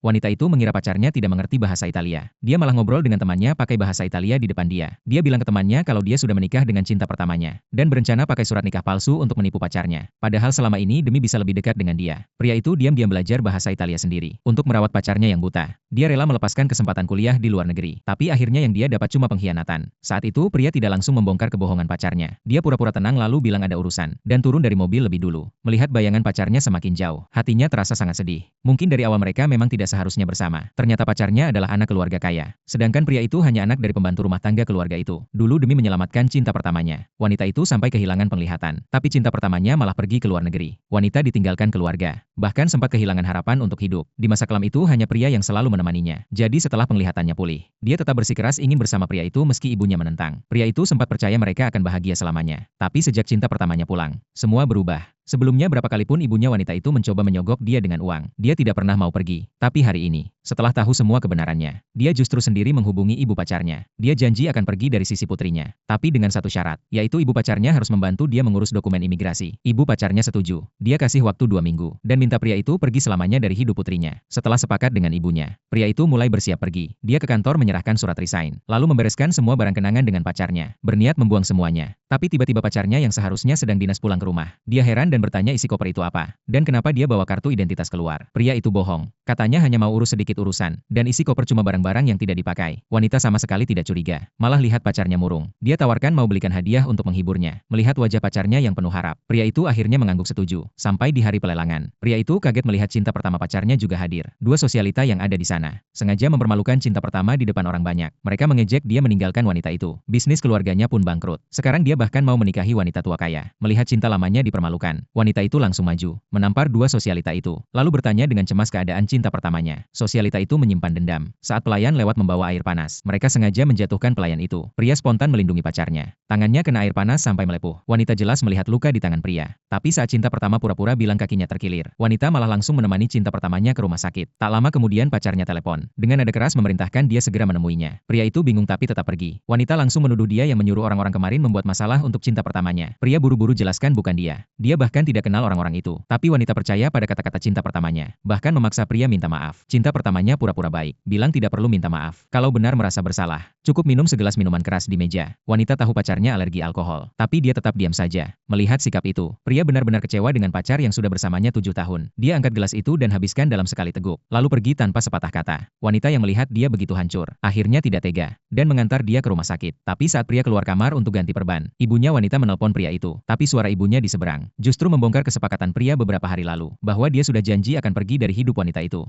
Wanita itu mengira pacarnya tidak mengerti bahasa Italia. Dia malah ngobrol dengan temannya pakai bahasa Italia di depan dia. Dia bilang ke temannya kalau dia sudah menikah dengan cinta pertamanya. Dan berencana pakai surat nikah palsu untuk menipu pacarnya. Padahal selama ini demi bisa lebih dekat dengan dia. Pria itu diam-diam belajar bahasa Italia sendiri. Untuk merawat pacarnya yang buta. Dia rela melepaskan kesempatan kuliah di luar negeri. Tapi akhirnya yang dia dapat cuma pengkhianatan. Saat itu pria tidak langsung membongkar kebohongan pacarnya. Dia pura-pura tenang lalu bilang ada urusan. Dan turun dari mobil lebih dulu. Melihat bayangan pacarnya semakin jauh. Hatinya terasa sangat sedih. Mungkin dari awal mereka memang tidak seharusnya bersama. Ternyata pacarnya adalah anak keluarga kaya. Sedangkan pria itu hanya anak dari pembantu rumah tangga keluarga itu. Dulu demi menyelamatkan cinta pertamanya. Wanita itu sampai kehilangan penglihatan. Tapi cinta pertamanya malah pergi ke luar negeri. Wanita ditinggalkan keluarga. Bahkan sempat kehilangan harapan untuk hidup. Di masa kelam itu hanya pria yang selalu menemaninya. Jadi setelah penglihatannya pulih, dia tetap bersikeras ingin bersama pria itu meski ibunya menentang. Pria itu sempat percaya mereka akan bahagia selamanya. Tapi sejak cinta pertamanya pulang, semua berubah. Sebelumnya berapa kali pun ibunya wanita itu mencoba menyogok dia dengan uang. Dia tidak pernah mau pergi. Tapi hari ini, setelah tahu semua kebenarannya, dia justru sendiri menghubungi ibu pacarnya. Dia janji akan pergi dari sisi putrinya. Tapi dengan satu syarat, yaitu ibu pacarnya harus membantu dia mengurus dokumen imigrasi. Ibu pacarnya setuju. Dia kasih waktu 2 minggu. Dan minta pria itu pergi selamanya dari hidup putrinya. Setelah sepakat dengan ibunya, pria itu mulai bersiap pergi. Dia ke kantor menyerahkan surat resign. Lalu membereskan semua barang kenangan dengan pacarnya. Berniat membuang semuanya. Tapi tiba-tiba pacarnya yang seharusnya sedang dinas pulang ke rumah. Dia heran dan bertanya isi koper itu apa. Dan kenapa dia bawa kartu identitas keluar. Pria itu bohong. Katanya hanya mau urus sedikit urusan. Dan isi koper cuma barang-barang yang tidak dipakai. Wanita sama sekali tidak curiga. Malah lihat pacarnya murung. Dia tawarkan mau belikan hadiah untuk menghiburnya. Melihat wajah pacarnya yang penuh harap. Pria itu akhirnya mengangguk setuju. Sampai di hari pelelangan. Pria itu kaget melihat cinta pertama pacarnya juga hadir. Dua sosialita yang ada di sana. Sengaja mempermalukan cinta pertama di depan orang banyak. Mereka mengejek dia meninggalkan wanita itu. Bisnis keluarganya pun bangkrut. Sekarang dia bahkan mau menikahi wanita tua kaya. Melihat cinta lamanya dipermalukan. Wanita itu langsung maju, menampar dua sosialita itu, lalu bertanya dengan cemas keadaan cinta pertamanya. Sosialita itu menyimpan dendam. Saat pelayan lewat membawa air panas, mereka sengaja menjatuhkan pelayan itu. Pria spontan melindungi pacarnya. Tangannya kena air panas sampai melepuh. Wanita jelas melihat luka di tangan pria. Tapi saat cinta pertama pura-pura bilang kakinya terkilir, wanita malah langsung menemani cinta pertamanya ke rumah sakit. Tak lama kemudian pacarnya telepon. Dengan nada keras memerintahkan dia segera menemuinya. Pria itu bingung tapi tetap pergi. Wanita langsung menuduh dia yang menyuruh orang-orang kemarin membuat masalah untuk cinta pertamanya. Pria buru-buru jelaskan bukan dia. Dia bahkan tidak kenal orang-orang itu. Tapi wanita percaya pada kata-kata cinta pertamanya. Bahkan memaksa pria minta maaf. Cinta pertamanya pura-pura baik. Bilang tidak perlu minta maaf. Kalau benar merasa bersalah, cukup minum segelas minuman keras di meja. Wanita tahu pacarnya alergi alkohol. Tapi dia tetap diam saja. Melihat sikap itu, pria benar-benar kecewa dengan pacar yang sudah bersamanya 7 tahun. Dia angkat gelas itu dan habiskan dalam sekali teguk. Lalu pergi tanpa sepatah kata. Wanita yang melihat dia begitu hancur, akhirnya tidak tega. Dan mengantar dia ke rumah sakit. Tapi saat pria keluar kamar untuk ganti perban, ibunya wanita menelpon pria itu. Tapi suara ibunya di seberang. Justru membongkar kesepakatan pria beberapa hari lalu, bahwa dia sudah janji akan pergi dari hidup wanita itu.